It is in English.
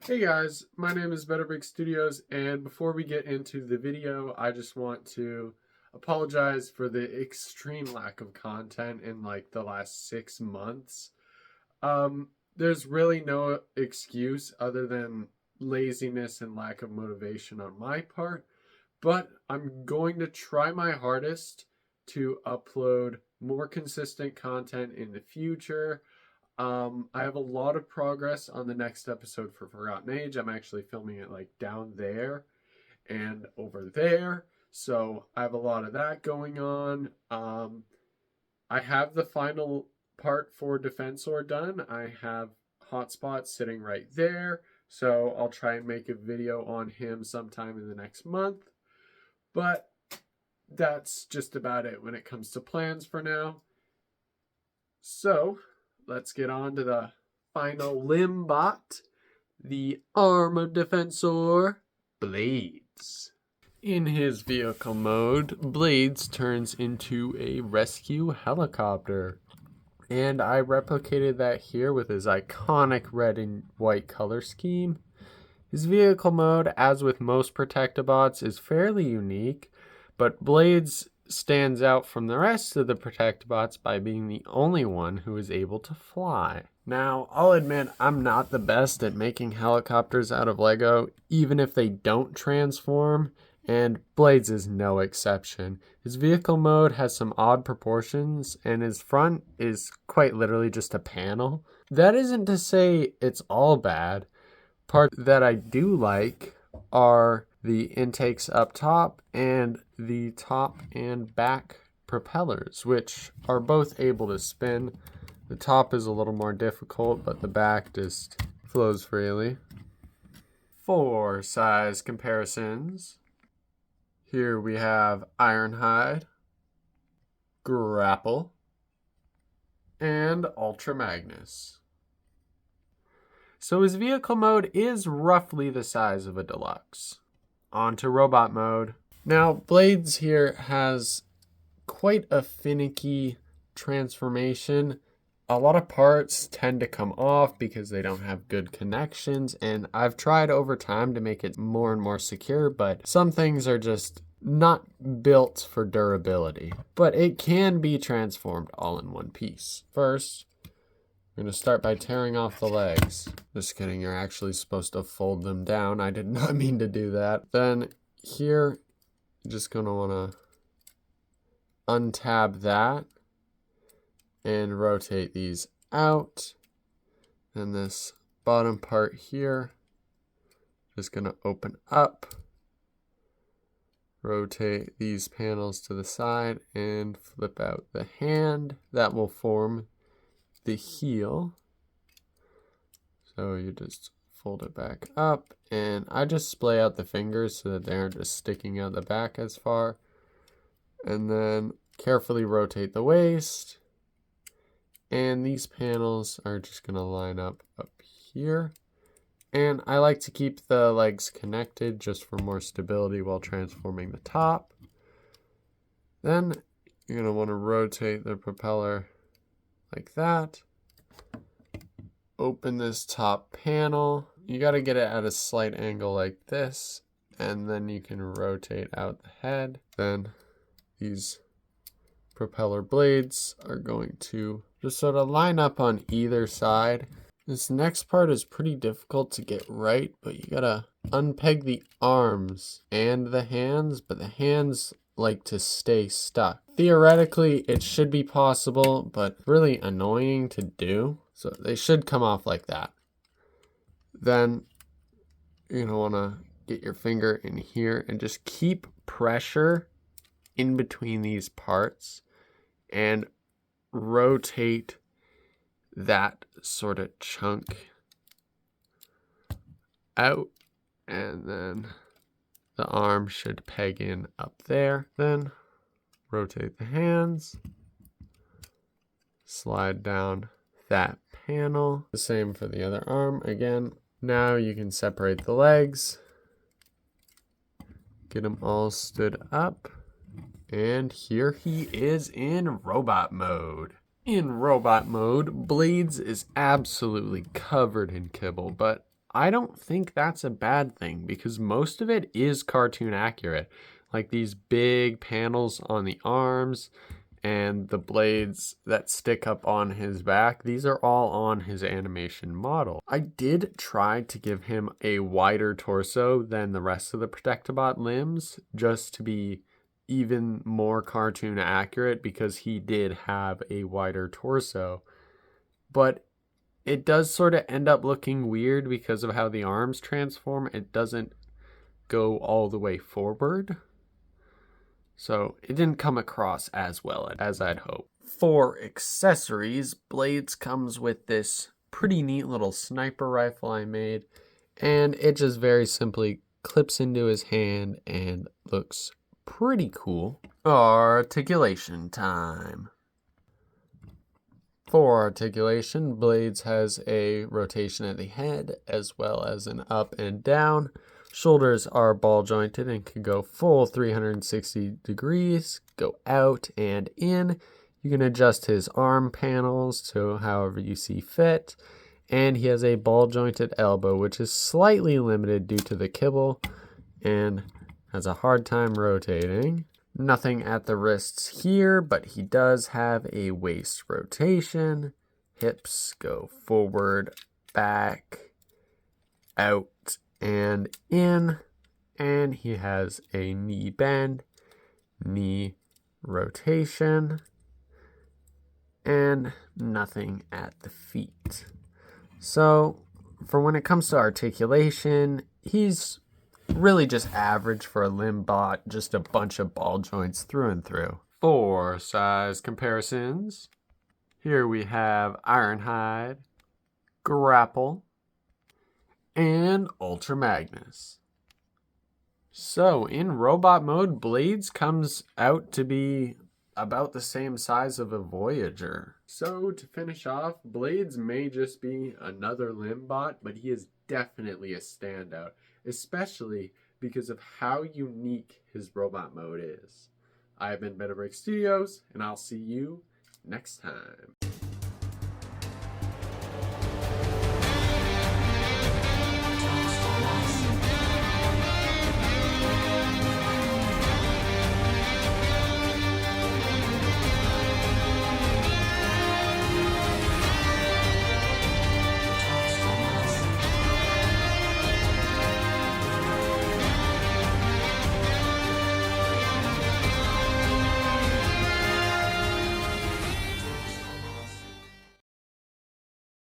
Hey guys, my name is Better Brick Studios, and before we get into the video, I just want to apologize for the extreme lack of content in like the last 6 months. There's really no excuse other than laziness and lack of motivation on my part, but I'm going to try my hardest to upload more consistent content in the future. I have a lot of progress on the next episode for Forgotten Age. I'm actually filming it like down there and over there. So I have a lot of that going on. I have the final part for Defensor done. I have Hotspot sitting right there. So I'll try and make a video on him sometime in the next month. But that's just about it when it comes to plans for now. So let's get on to the final limbot, the arm of Defensor, Blades. In his vehicle mode, Blades turns into a rescue helicopter. And I replicated that here with his iconic red and white color scheme. His vehicle mode, as with most Protectobots, is fairly unique, but Blades stands out from the rest of the Protectobots by being the only one who is able to fly. Now, I'll admit I'm not the best at making helicopters out of Lego, even if they don't transform, and Blades is no exception. His vehicle mode has some odd proportions, and his front is quite literally just a panel. That isn't to say it's all bad. Parts that I do like are the intakes up top and the top and back propellers, which are both able to spin. The top is a little more difficult, but the back just flows freely. For size comparisons, here we have Ironhide, Grapple, and Ultra Magnus. So his vehicle mode is roughly the size of a deluxe. On to robot mode. Now, Blades here has quite a finicky transformation. A lot of parts tend to come off because they don't have good connections, and I've tried over time to make it more and more secure, but some things are just not built for durability. But it can be transformed all in one piece. First, we're going to start by tearing off the legs. Just kidding, you're actually supposed to fold them down. I did not mean to do that. Then here, you're just going to want to untab that and rotate these out. And this bottom part here, just going to open up. Rotate these panels to the side and flip out the hand. That will form the heel. So you just fold it back up, and I just splay out the fingers so that they aren't just sticking out the back as far. And then carefully rotate the waist, and these panels are just going to line up here. And I like to keep the legs connected just for more stability while transforming the top. Then you're going to want to rotate the propeller like that. Open this top panel. You got to get it at a slight angle like this, and then you can rotate out the head. Then these propeller blades are going to just sort of line up on either side. This next part is pretty difficult to get right, but you gotta unpeg the arms and the hands, but the hands like to stay stuck. Theoretically, it should be possible, but really annoying to do. So they should come off like that. Then you're gonna wanna get your finger in here and just keep pressure in between these parts and rotate that sort of chunk out, and then the arm should peg in up there. Then rotate the hands, slide down that panel. The same for the other arm again. Now you can separate the legs, get them all stood up, and here he is in robot mode. In robot mode, Blades is absolutely covered in kibble, but I don't think that's a bad thing because most of it is cartoon accurate. Like these big panels on the arms and the blades that stick up on his back, these are all on his animation model. I did try to give him a wider torso than the rest of the Protectobot limbs just to be even more cartoon accurate because he did have a wider torso. But it does sort of end up looking weird because of how the arms transform. It doesn't go all the way forward. So it didn't come across as well as I'd hoped. For accessories, Blades comes with this pretty neat little sniper rifle I made. And it just very simply clips into his hand and looks pretty cool. Articulation time. For articulation, Blades has a rotation at the head as well as an up and down. Shoulders are ball jointed and can go full 360 degrees, go out and in. You can adjust his arm panels to however you see fit. And he has a ball jointed elbow, which is slightly limited due to the kibble and has a hard time rotating. Nothing at the wrists here, but he does have a waist rotation. Hips go forward, back, out, and in. And he has a knee bend, knee rotation, and nothing at the feet. So, for when it comes to articulation, he's really just average for a limb bot, just a bunch of ball joints through and through. For size comparisons, here we have Ironhide, Grapple, and Ultra Magnus. So in robot mode, Blades comes out to be about the same size of a Voyager. So to finish off, Blades may just be another limb bot, but he is definitely a standout, especially because of how unique his robot mode is. I've been Better Break Studios, and I'll see you next time.